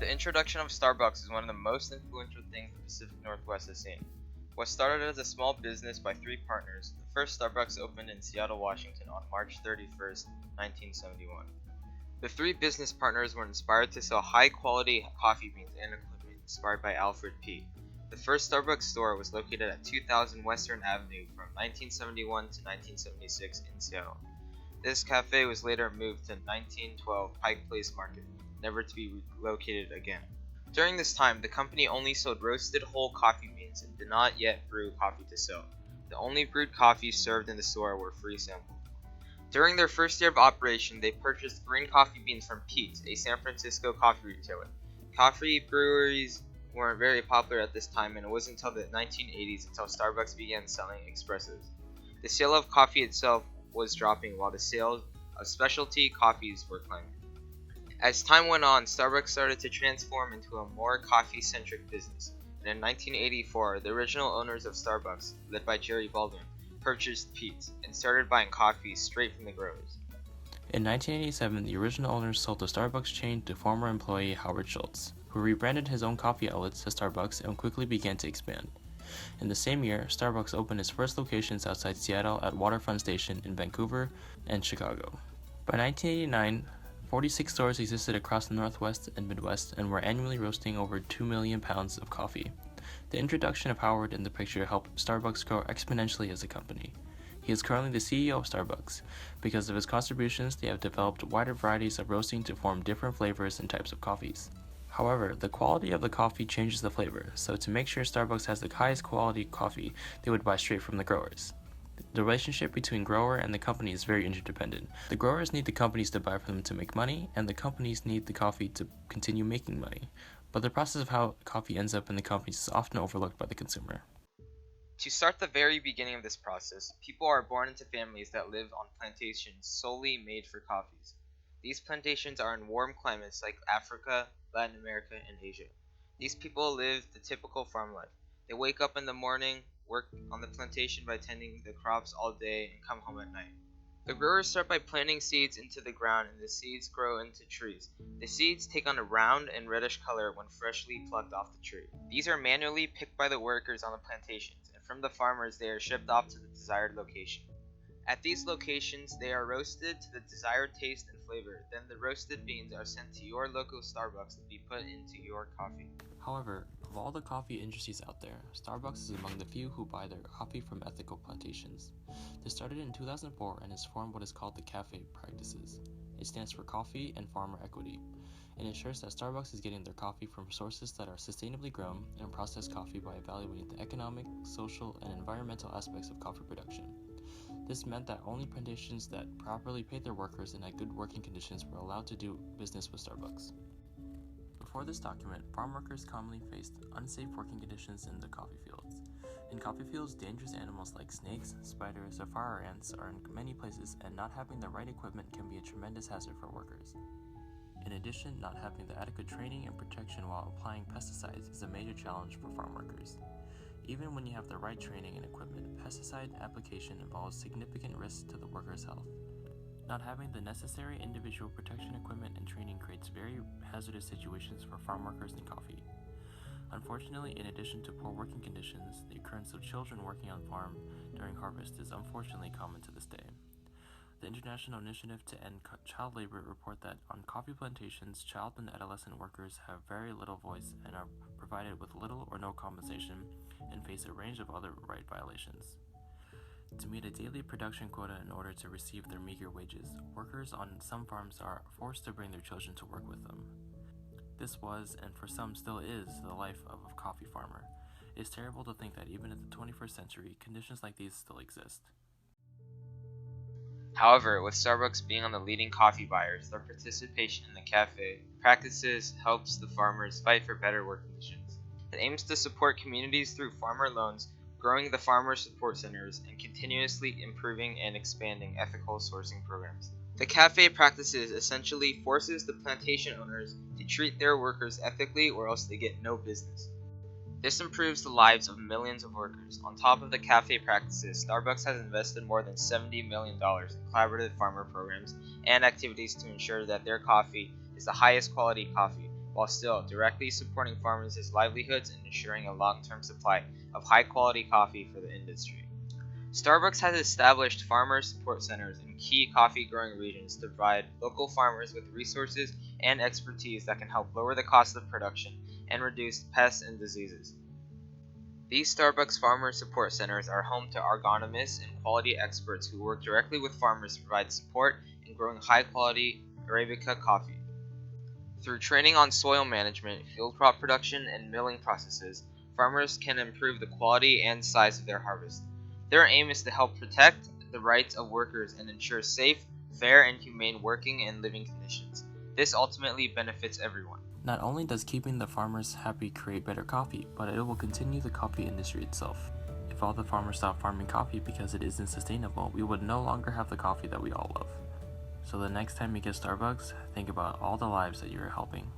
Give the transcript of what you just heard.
The introduction of Starbucks is one of the most influential things the Pacific Northwest has seen. What started as a small business by three partners, the first Starbucks opened in Seattle, Washington on March 31st, 1971. The three business partners were inspired to sell high-quality coffee beans and equipment inspired by Alfred P. The first Starbucks store was located at 2000 Western Avenue from 1971 to 1976 in Seattle. This cafe was later moved to 1912 Pike Place Market, never to be relocated again. During this time, the company only sold roasted whole coffee beans and did not yet brew coffee to sell. The only brewed coffees served in the store were free sampled. During their first year of operation, they purchased green coffee beans from Pete's, a San Francisco coffee retailer. Coffee breweries weren't very popular at this time, and it wasn't until the 1980s until Starbucks began selling espressos. The sale of coffee itself was dropping, while the sales of specialty coffees were climbing. As time went on, Starbucks started to transform into a more coffee-centric business, and in 1984, the original owners of Starbucks, led by Jerry Baldwin, purchased Pete's and started buying coffee straight from the growers. In 1987, the original owners sold the Starbucks chain to former employee Howard Schultz, who rebranded his own coffee outlets to Starbucks and quickly began to expand. In the same year, Starbucks opened its first locations outside Seattle at Waterfront Station in Vancouver and Chicago. By 1989, 46 stores existed across the Northwest and Midwest and were annually roasting over 2 million pounds of coffee. The introduction of Howard in the picture helped Starbucks grow exponentially as a company. He is currently the CEO of Starbucks. Because of his contributions, they have developed wider varieties of roasting to form different flavors and types of coffees. However, the quality of the coffee changes the flavor, so to make sure Starbucks has the highest quality coffee, they would buy straight from the growers. The relationship between grower and the company is very interdependent. The growers need the companies to buy from them to make money, and the companies need the coffee to continue making money. But the process of how coffee ends up in the companies is often overlooked by the consumer. To start the very beginning of this process, people are born into families that live on plantations solely made for coffees. These plantations are in warm climates like Africa, Latin America, and Asia. These people live the typical farm life. They wake up in the morning, work on the plantation by tending the crops all day, and come home at night. The growers start by planting seeds into the ground, and the seeds grow into trees. The seeds take on a round and reddish color when freshly plucked off the tree. These are manually picked by the workers on the plantations, and from the farmers they are shipped off to the desired location. At these locations, they are roasted to the desired taste and flavor. Then the roasted beans are sent to your local Starbucks to be put into your coffee. However, of all the coffee industries out there, Starbucks is among the few who buy their coffee from ethical plantations. This started in 2004 and has formed what is called the CAFE practices. It stands for Coffee and Farmer Equity. It ensures that Starbucks is getting their coffee from sources that are sustainably grown and process coffee by evaluating the economic, social, and environmental aspects of coffee production. This meant that only plantations that properly paid their workers and had good working conditions were allowed to do business with Starbucks. Before this document, farm workers commonly faced unsafe working conditions in the coffee fields. In coffee fields, dangerous animals like snakes, spiders, or fire ants are in many places, and not having the right equipment can be a tremendous hazard for workers. In addition, not having the adequate training and protection while applying pesticides is a major challenge for farm workers. Even when you have the right training and equipment, pesticide application involves significant risks to the worker's health. Not having the necessary individual protection equipment and training creates very hazardous situations for farm workers in coffee. Unfortunately, in addition to poor working conditions, the occurrence of children working on farm during harvest is unfortunately common to this day. The International Initiative to End Child Labor report that on coffee plantations, child and adolescent workers have very little voice and are provided with little or no compensation and face a range of other right violations. To meet a daily production quota in order to receive their meager wages, workers on some farms are forced to bring their children to work with them. This was, and for some still is, the life of a coffee farmer. It is terrible to think that even in the 21st century, conditions like these still exist. However, with Starbucks being on the leading coffee buyers, their participation in the cafe practices helps the farmers fight for better work conditions. It aims to support communities through farmer loans, growing the farmer support centers, and continuously improving and expanding ethical sourcing programs. The cafe practices essentially forces the plantation owners to treat their workers ethically or else they get no business. This improves the lives of millions of workers. On top of the cafe practices, Starbucks has invested more than $70 million in collaborative farmer programs and activities to ensure that their coffee is the highest quality coffee, while still directly supporting farmers' livelihoods and ensuring a long-term supply of high-quality coffee for the industry. Starbucks has established farmer support centers in key coffee growing regions to provide local farmers with resources and expertise that can help lower the cost of production and reduce pests and diseases. These Starbucks Farmer Support Centers are home to agronomists and quality experts who work directly with farmers to provide support in growing high-quality Arabica coffee. Through training on soil management, field crop production, and milling processes, farmers can improve the quality and size of their harvest. Their aim is to help protect the rights of workers and ensure safe, fair, and humane working and living conditions. This ultimately benefits everyone. Not only does keeping the farmers happy create better coffee, but it will continue the coffee industry itself. If all the farmers stopped farming coffee because it isn't sustainable, we would no longer have the coffee that we all love. So the next time you get Starbucks, think about all the lives that you're helping.